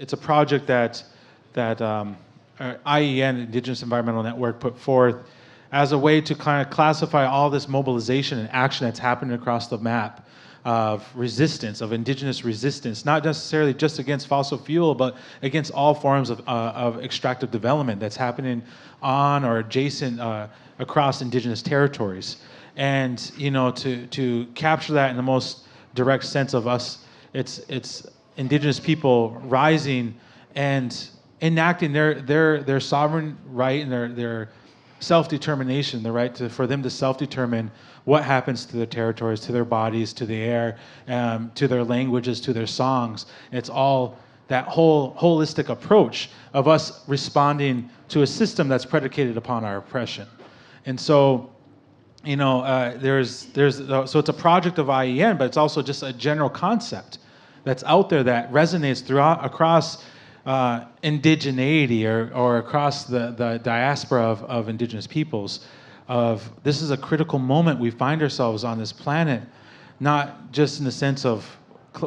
It's a project that IEN, Indigenous Environmental Network, put forth as a way to kind of classify all this mobilization and action that's happening across the map of resistance, of indigenous resistance, not necessarily just against fossil fuel, but against all forms of extractive development that's happening on or adjacent across indigenous territories. And you know, to capture that in the most direct sense of us, it's indigenous people rising and enacting their sovereign right and their self-determination, the right for them to self-determine what happens to their territories, to their bodies, to the air, to their languages, to their songs. It's all that whole holistic approach of us responding to a system that's predicated upon our oppression. And so, you know, so it's a project of IEN, but it's also just a general concept that's out there that resonates across indigeneity or across the diaspora of indigenous peoples. This is a critical moment we find ourselves on this planet, not just in the sense of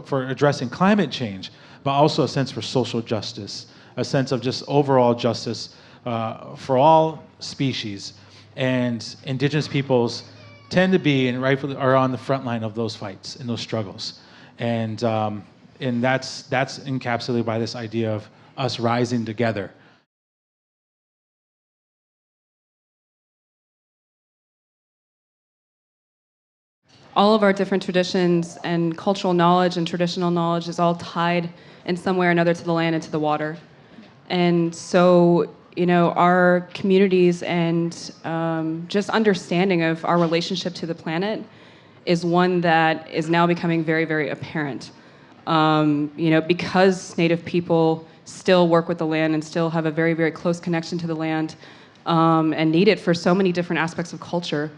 for addressing climate change, but also a sense for social justice, a sense of just overall justice for all species. And indigenous peoples tend to be and rightfully are on the front line of those fights and those struggles. And that's encapsulated by this idea of us rising together. All of our different traditions and cultural knowledge and traditional knowledge is all tied in some way or another to the land and to the water. And so, you know, our communities and just understanding of our relationship to the planet is one that is now becoming very, very apparent. You know, because Native people still work with the land and still have a very, very close connection to the land and need it for so many different aspects of culture.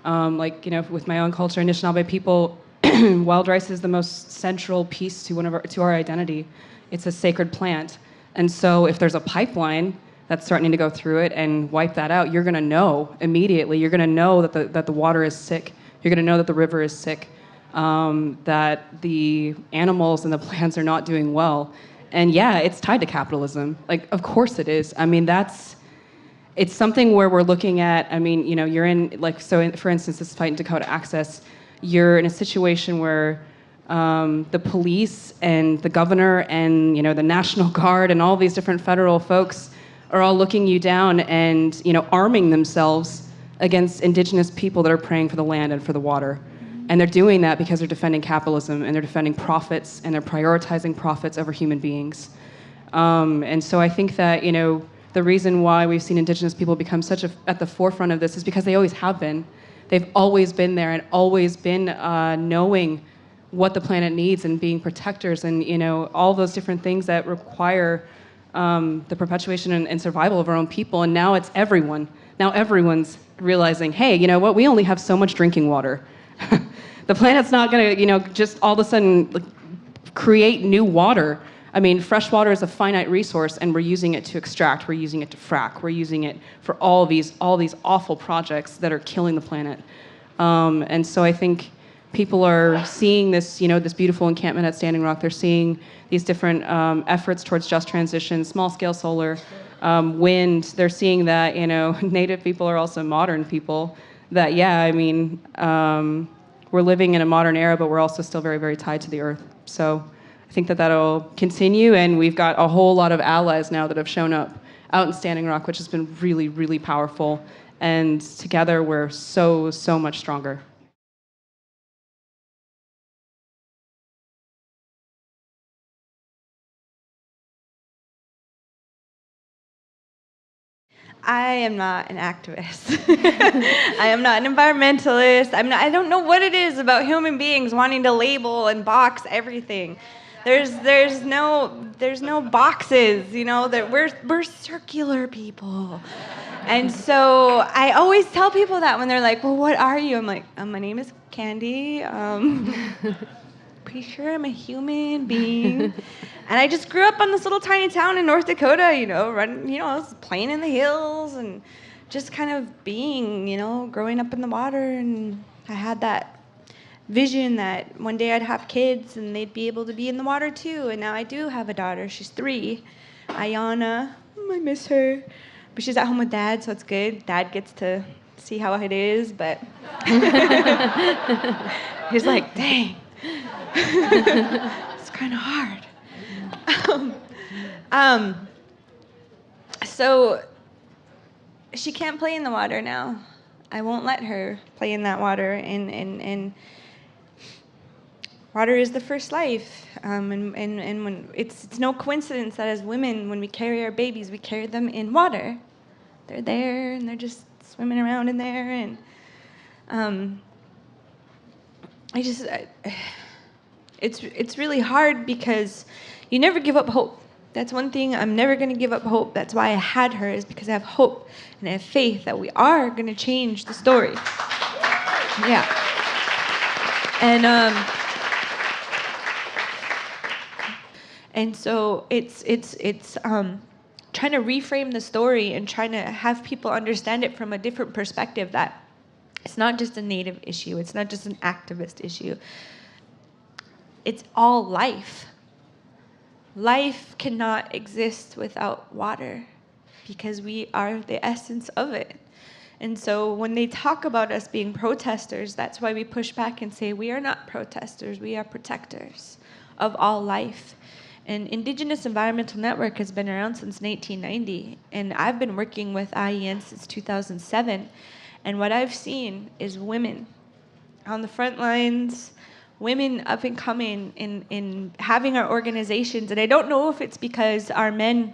Like, you know, with my own culture, Anishinaabe people, wild rice is the most central piece to our identity. It's a sacred plant. And so if there's a pipeline that's threatening to go through it and wipe that out, you're gonna know immediately. You're gonna know that the water is sick. You're gonna know that the river is sick, that the animals and the plants are not doing well. And yeah, it's tied to capitalism. Like, of course it is. I mean, it's something where we're looking at, I mean, you know, you're in, like, for instance, this fight in Dakota Access, you're in a situation where the police and the governor and, you know, the National Guard and all these different federal folks are all looking you down and, you know, arming themselves against indigenous people that are praying for the land and for the water. And they're doing that because they're defending capitalism and they're defending profits and they're prioritizing profits over human beings. And so I think that, you know, the reason why we've seen indigenous people become at the forefront of this is because they always have been. They've always been there and always been knowing what the planet needs and being protectors and, you know, all those different things that require the perpetuation and survival of our own people. And now it's everyone. Now everyone's realizing, hey, you know what? We only have so much drinking water. The planet's not going to, you know, just all of a sudden create new water. I mean, fresh water is a finite resource, and we're using it to extract. We're using it to frack. We're using it for all these awful projects that are killing the planet. And so I think people are seeing this, you know, this beautiful encampment at Standing Rock. They're seeing these different efforts towards just transition, small-scale solar, wind. They're seeing that, you know, Native people are also modern people. That, yeah, I mean, we're living in a modern era, but we're also still very, very tied to the earth. So I think that that'll continue, and we've got a whole lot of allies now that have shown up out in Standing Rock, which has been really, really powerful. And together, we're so, so much stronger. I am not an activist. I am not an environmentalist. I don't know what it is about human beings wanting to label and box everything. There's no boxes, you know, that we're circular people. And so I always tell people that when they're like, well, what are you? I'm like, my name is Kandi. Pretty sure I'm a human being. And I just grew up on this little tiny town in North Dakota, you know, I was playing in the hills and just kind of being, you know, growing up in the water. And I had that vision that one day I'd have kids and they'd be able to be in the water too. And now I do have a daughter. She's 3, Ayana. I miss her. But she's at home with Dad, so it's good. Dad gets to see how it is, but he's like, dang, it's kind of hard. So she can't play in the water now. I won't let her play in that water, and water is the first life. And when it's no coincidence that as women, when we carry our babies, we carry them in water. They're there, and they're just swimming around in there, and it's really hard because you never give up hope. That's one thing. I'm never going to give up hope. That's why I had her, is because I have hope and I have faith that we are going to change the story. Yeah. And so it's trying to reframe the story and trying to have people understand it from a different perspective, that it's not just a Native issue. It's not just an activist issue. It's all life. Life cannot exist without water because we are the essence of it. And so when they talk about us being protesters, that's why we push back and say we are not protesters, we are protectors of all life. And Indigenous Environmental Network has been around since 1990, and I've been working with IEN since 2007. And what I've seen is women on the front lines, women up and coming in having our organizations. And I don't know if it's because our men,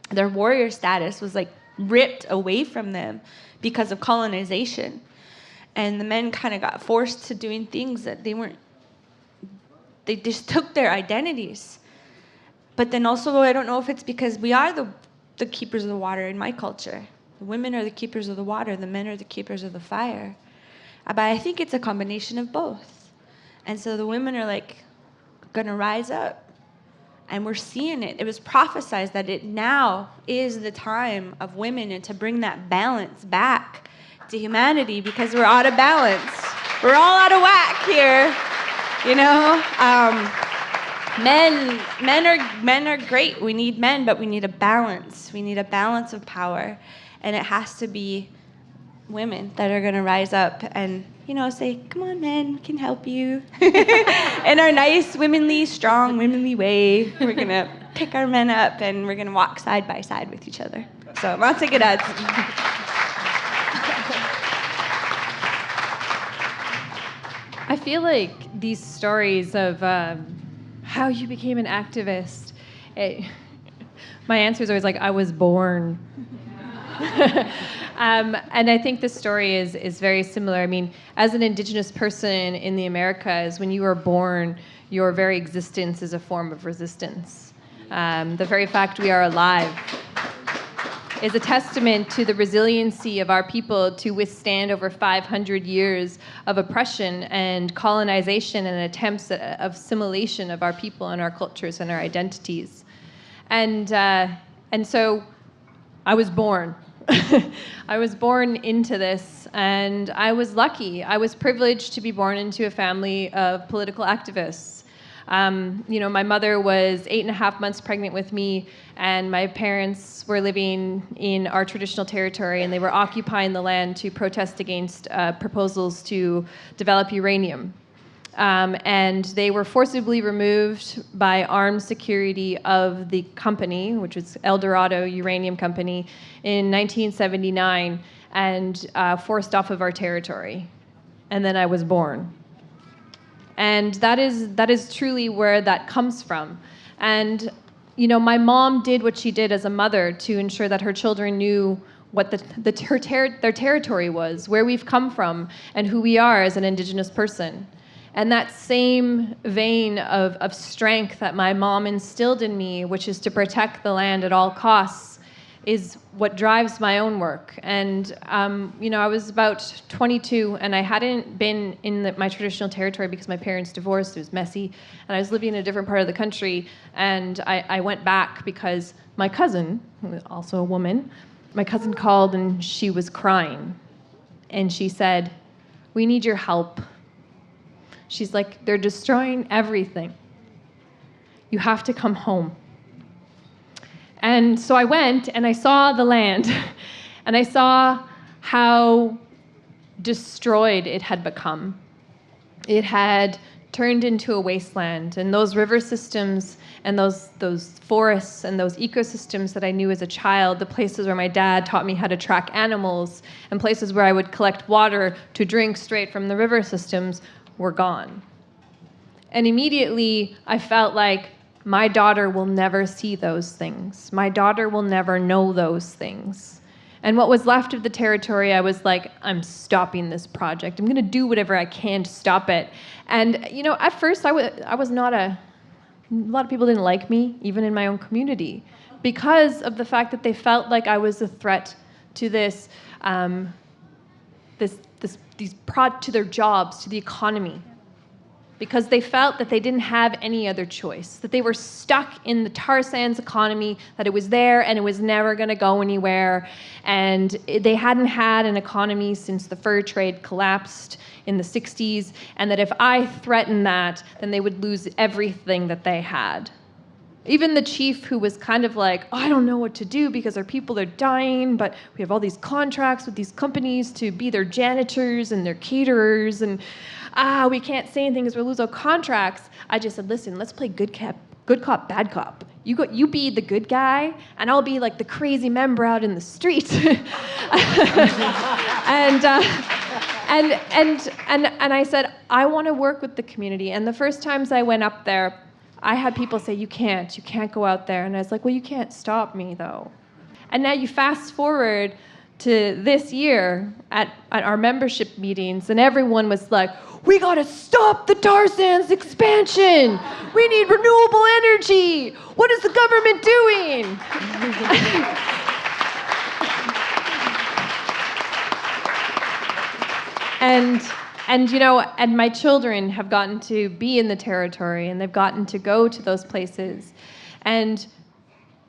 their warrior status was like ripped away from them because of colonization. And the men kind of got forced to doing things that they just took their identities. But then also, I don't know if it's because we are the keepers of the water in my culture. The women are the keepers of the water, the men are the keepers of the fire. But I think it's a combination of both. And so the women are like gonna rise up, and we're seeing it. It was prophesized that it now is the time of women and to bring that balance back to humanity, because we're out of balance. We're all out of whack here, you know. Men are great. We need men, but we need a balance. We need a balance of power, and it has to be women that are gonna rise up and, you know, say, come on, men, we can help you. In our nice, womanly, strong, womanly way, we're going to pick our men up and we're going to walk side by side with each other. So, lots of good ads. I feel like these stories of how you became an activist, my answer is always like, I was born. And I think this story is very similar. I mean, as an Indigenous person in the Americas, when you are born, your very existence is a form of resistance. The very fact we are alive is a testament to the resiliency of our people to withstand over 500 years of oppression and colonization and attempts of assimilation of our people and our cultures and our identities. And so I was born. I was born into this, and I was lucky. I was privileged to be born into a family of political activists. You know, my mother was 8.5 months pregnant with me, and my parents were living in our traditional territory, and they were occupying the land to protest against proposals to develop uranium. And they were forcibly removed by armed security of the company, which was El Dorado Uranium Company, in 1979, and forced off of our territory. And then I was born. And that is truly where that comes from. And, you know, my mom did what she did as a mother to ensure that her children knew what their territory was, where we've come from, and who we are as an Indigenous person. And that same vein of strength that my mom instilled in me, which is to protect the land at all costs, is what drives my own work. And, you know, I was about 22, and I hadn't been in my traditional territory because my parents divorced. It was messy. And I was living in a different part of the country. And I went back because my cousin, who was also a woman, my cousin called, and she was crying. And she said, "We need your help. She's like, they're destroying everything. You have to come home. And so I went and I saw the land and I saw how destroyed it had become. It had turned into a wasteland, and those river systems and those forests and those ecosystems that I knew as a child, the places where my dad taught me how to track animals and places where I would collect water to drink straight from the river systems, were gone. And immediately I felt like my daughter will never see those things. My daughter will never know those things. And what was left of the territory, I was like, I'm stopping this project. I'm going to do whatever I can to stop it. And, you know, at first I was not a lot of people didn't like me, even in my own community, because of the fact that they felt like I was a threat to to their jobs, to the economy. Because they felt that they didn't have any other choice, that they were stuck in the tar sands economy, that it was there and it was never going to go anywhere. And they hadn't had an economy since the fur trade collapsed in the 60s, and that if I threatened that, then they would lose everything that they had. Even the chief, who was kind of like, oh, I don't know what to do because our people are dying, but we have all these contracts with these companies to be their janitors and their caterers, and we can't say anything because we'll lose our contracts. I just said, listen, let's play good cop, bad cop. You be the good guy, and I'll be like the crazy member out in the street. and I said, I want to work with the community. And the first times I went up there, I had people say, you can't go out there. And I was like, well, you can't stop me, though. And now you fast forward to this year at our membership meetings, and everyone was like, we got to stop the tar sands expansion. We need renewable energy. What is the government doing? And you know, and my children have gotten to be in the territory, and they've gotten to go to those places. And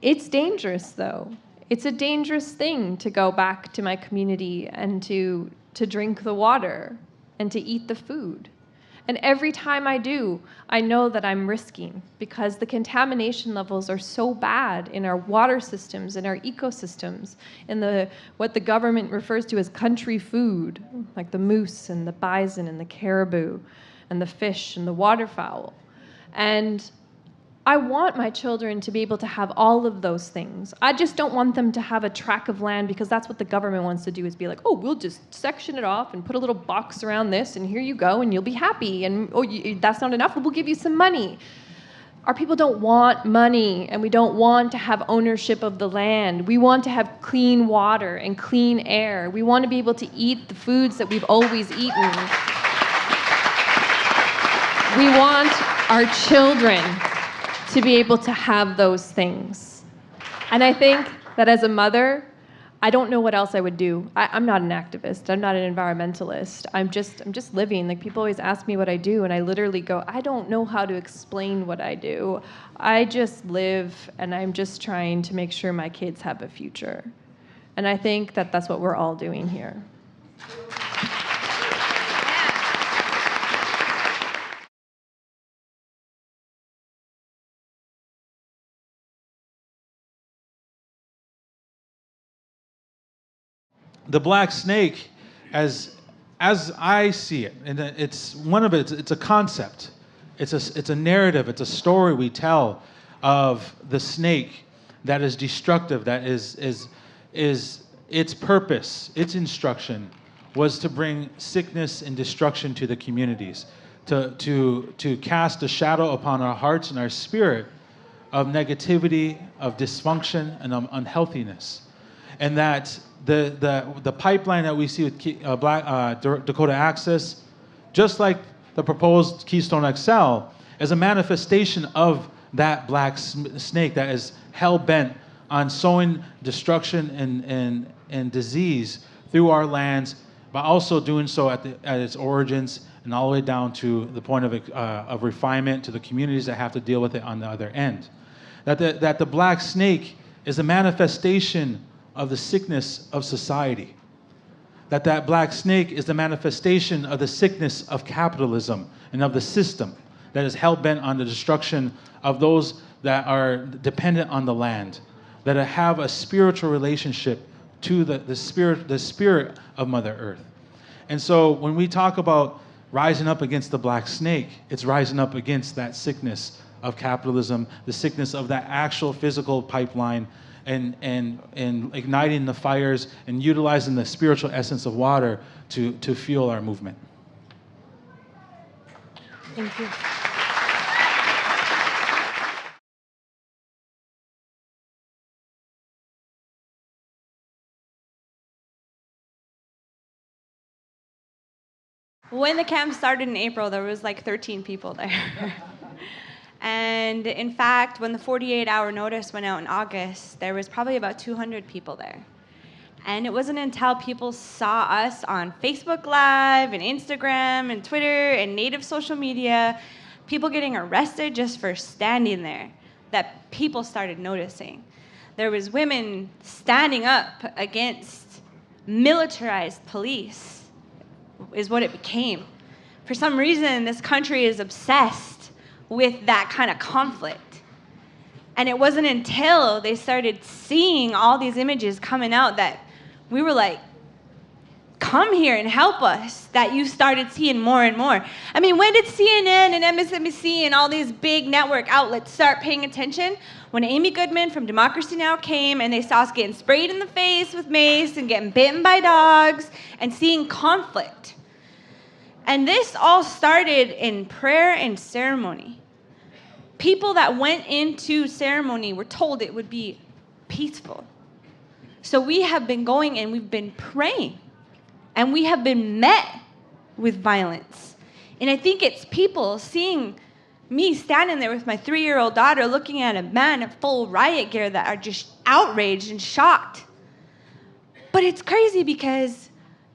it's dangerous, though. It's a dangerous thing to go back to my community and to drink the water and to eat the food. And every time I do, I know that I'm risking, because the contamination levels are so bad in our water systems, in our ecosystems, in what the government refers to as country food, like the moose and the bison and the caribou and the fish and the waterfowl. And I want my children to be able to have all of those things. I just don't want them to have a tract of land, because that's what the government wants to do, is be like, oh, we'll just section it off and put a little box around this, and here you go, and you'll be happy. And that's not enough, we'll give you some money. Our people don't want money, and we don't want to have ownership of the land. We want to have clean water and clean air. We want to be able to eat the foods that we've always eaten. We want our children to be able to have those things. And I think that as a mother, I don't know what else I would do. I'm not an activist. I'm not an environmentalist. I'm just living. Like, people always ask me what I do, and I literally go, I don't know how to explain what I do. I just live, and I'm just trying to make sure my kids have a future. And I think that that's what we're all doing here. The black snake, as I see it, and it's a concept. It's a narrative. It's a story we tell of the snake that is destructive. That is its purpose, its instruction was to bring sickness and destruction to the communities, to cast a shadow upon our hearts and our spirit of negativity, of dysfunction, and of unhealthiness. And that the pipeline that we see with Dakota Access, just like the proposed Keystone XL, is a manifestation of that black snake that is hell-bent on sowing destruction and disease through our lands, but also doing so at its origins and all the way down to the point of refinement to the communities that have to deal with it on the other end. That the black snake is a manifestation of the sickness of society. that black snake is the manifestation of the sickness of capitalism and of the system that is hell-bent on the destruction of those that are dependent on the land, that have a spiritual relationship to the spirit of Mother Earth. And so when we talk about rising up against the black snake, it's rising up against that sickness of capitalism, the sickness of that actual physical pipeline, and igniting the fires and utilizing the spiritual essence of water to fuel our movement. Thank you. When the camp started in April, there was like 13 people there. And in fact, when the 48-hour notice went out in August, there was probably about 200 people there. And it wasn't until people saw us on Facebook Live and Instagram and Twitter and native social media, people getting arrested just for standing there, that people started noticing. There was women standing up against militarized police, is what it became. For some reason, this country is obsessed with that kind of conflict. And it wasn't until they started seeing all these images coming out that we were like, come here and help us, that you started seeing more and more. I mean, when did CNN and MSNBC and all these big network outlets start paying attention? When Amy Goodman from Democracy Now! Came and they saw us getting sprayed in the face with mace and getting bitten by dogs and seeing conflict. And this all started in prayer and ceremony. People that went into ceremony were told it would be peaceful. So we have been going and we've been praying. And we have been met with violence. And I think it's people seeing me standing there with my 3-year-old daughter looking at a man in full riot gear that are just outraged and shocked. But it's crazy because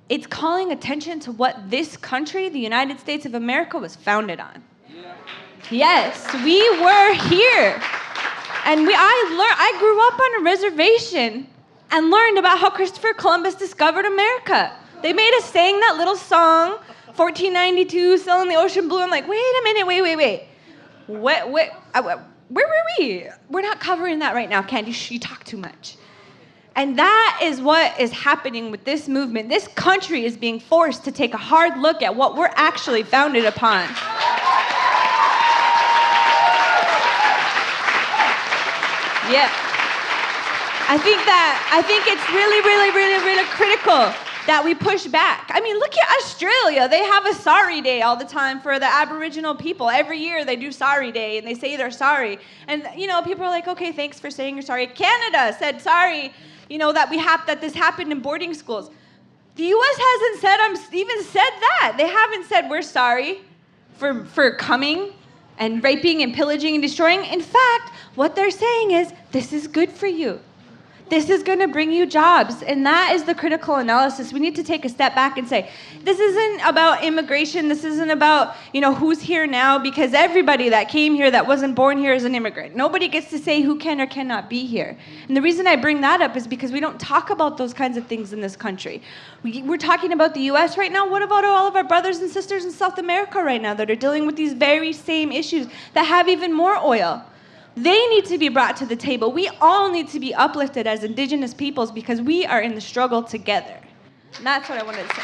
it's calling attention to what this country, the United States of America, was founded on. Yes, we were here. And I grew up on a reservation and learned about how Christopher Columbus discovered America. They made us sing that little song, 1492, Sailing the Ocean Blue. I'm like, wait a minute, wait. Where were we? We're not covering that right now, Kandi. You talk too much. And that is what is happening with this movement. This country is being forced to take a hard look at what we're actually founded upon. Yeah. I think it's really critical that we push back. I mean, look at Australia. They have a sorry day all the time for the Aboriginal people. Every year they do sorry day and they say they're sorry. And, people are like, okay, thanks for saying you're sorry. Canada said sorry, that this happened in boarding schools. The U.S. hasn't even said that. They haven't said we're sorry for coming and raping and pillaging and destroying. In fact, what they're saying is, this is good for you. This is going to bring you jobs. And that is the critical analysis. We need to take a step back and say, this isn't about immigration. This isn't about, who's here now, because everybody that came here that wasn't born here is an immigrant. Nobody gets to say who can or cannot be here. And the reason I bring that up is because we don't talk about those kinds of things in this country. We're talking about the U.S. right now. What about all of our brothers and sisters in South America right now that are dealing with these very same issues that have even more oil? They need to be brought to the table. We all need to be uplifted as Indigenous peoples because we are in the struggle together. And that's what I wanted to say.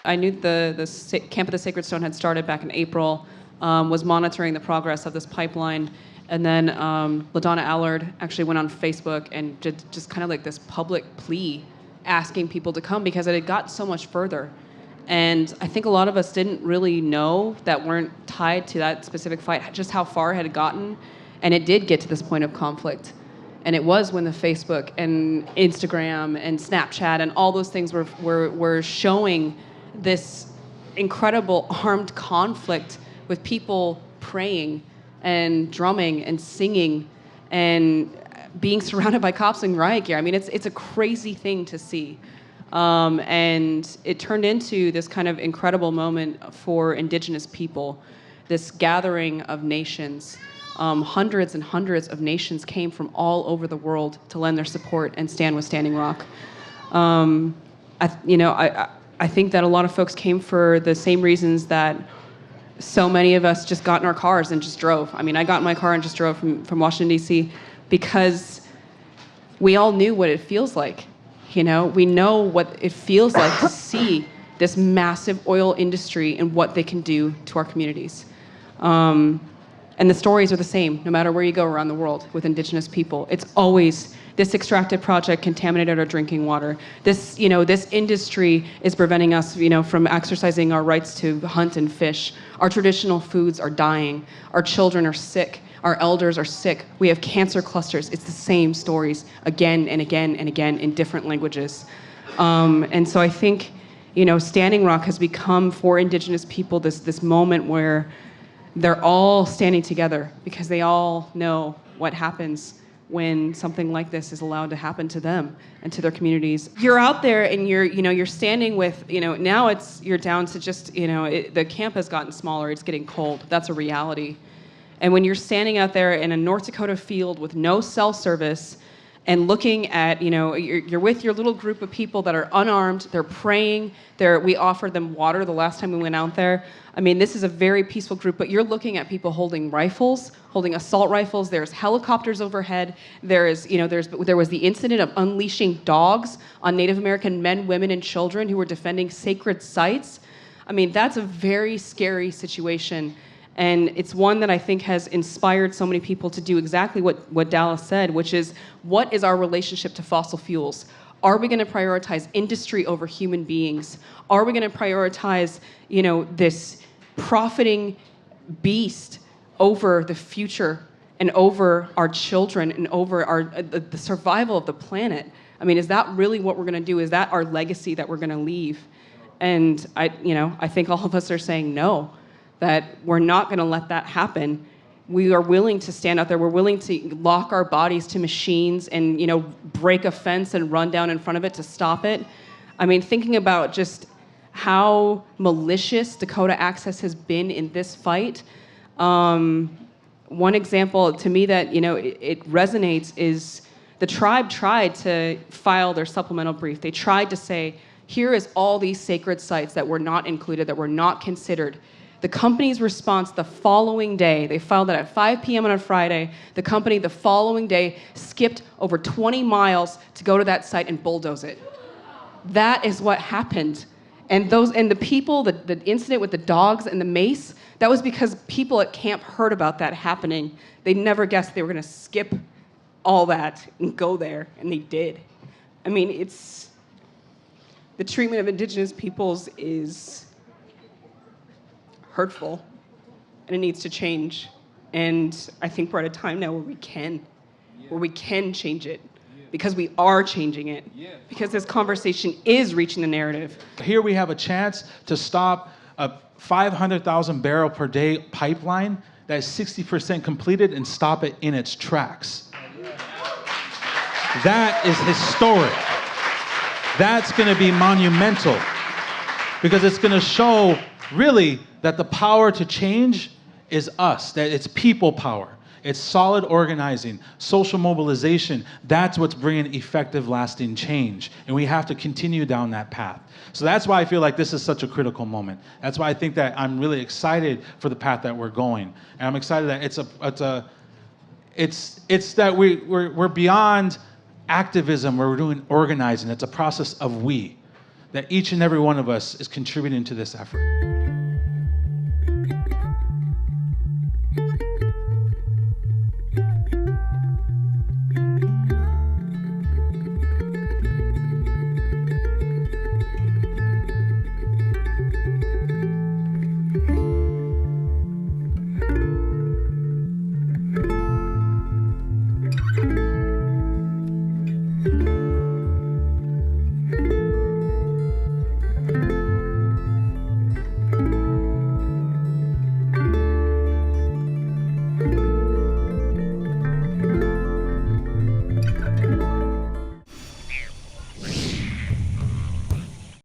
I knew the Camp of the Sacred Stone had started back in April, was monitoring the progress of this pipeline, and then LaDonna Allard actually went on Facebook and did just kind of like this public plea asking people to come because it had got so much further. And I think a lot of us didn't really know, that weren't tied to that specific fight, just how far it had gotten. And it did get to this point of conflict. And it was when the Facebook and Instagram and Snapchat and all those things were showing this incredible armed conflict with people praying and drumming and singing and being surrounded by cops in riot gear. I mean, it's a crazy thing to see. And it turned into this kind of incredible moment for Indigenous people, this gathering of nations Hundreds and hundreds of nations came from all over the world to lend their support and stand with Standing Rock. I think that a lot of folks came for the same reasons that so many of us just got in our cars and just drove. I mean, I got in my car and just drove from Washington, D.C. because we all knew what it feels like. We know what it feels like to see this massive oil industry and what they can do to our communities. And the stories are the same, no matter where you go around the world with Indigenous people. It's always this extracted project contaminated our drinking water. This industry is preventing us, from exercising our rights to hunt and fish. Our traditional foods are dying. Our children are sick. Our elders are sick. We have cancer clusters. It's the same stories again and again and again in different languages. And so I think, Standing Rock has become for Indigenous people this moment where they're all standing together because they all know what happens when something like this is allowed to happen to them and to their communities. You're out there and you're standing with, now you're down to just, the camp has gotten smaller, it's getting cold. That's a reality. And when you're standing out there in a North Dakota field with no cell service and looking at, you're with your little group of people that are unarmed, they're praying, we offered them water the last time we went out there. I mean, this is a very peaceful group, but you're looking at people holding rifles, holding assault rifles. There's helicopters overhead. There was the incident of unleashing dogs on Native American men, women, and children who were defending sacred sites. I mean, that's a very scary situation. And it's one that I think has inspired so many people to do exactly what Dallas said, which is, what is our relationship to fossil fuels? Are we going to prioritize industry over human beings? Are we going to prioritize, this profiting beast over the future and over our children and over the survival of the planet? I mean, is that really what we're going to do? Is that our legacy that we're going to leave? And I think all of us are saying no, that we're not going to let that happen. We are willing to stand out there. We're willing to lock our bodies to machines and, break a fence and run down in front of it to stop it. I mean, thinking about just how malicious Dakota Access has been in this fight. One example to me that, it resonates is the tribe tried to file their supplemental brief. They tried to say, here is all these sacred sites that were not included, that were not considered. The company's response the following day, they filed it at 5 p.m. on a Friday. The company the following day skipped over 20 miles to go to that site and bulldoze it. That is what happened. And the people, the incident with the dogs and the mace, that was because people at camp heard about that happening. They never guessed they were going to skip all that and go there, and they did. I mean, the treatment of Indigenous peoples is hurtful, and it needs to change. And I think we're at a time now where we can change it, because we are changing it, because this conversation is reaching the narrative. Here we have a chance to stop a 500,000 barrel per day pipeline that is 60% completed and stop it in its tracks. That is historic. That's going to be monumental, because it's going to show really that the power to change is us, that it's people power. It's solid organizing, social mobilization. That's what's bringing effective, lasting change. And we have to continue down that path. So that's why I feel like this is such a critical moment. That's why I think that I'm really excited for the path that we're going. And I'm excited that it's that we're beyond activism, we're doing organizing. It's a process of we, that each and every one of us is contributing to this effort.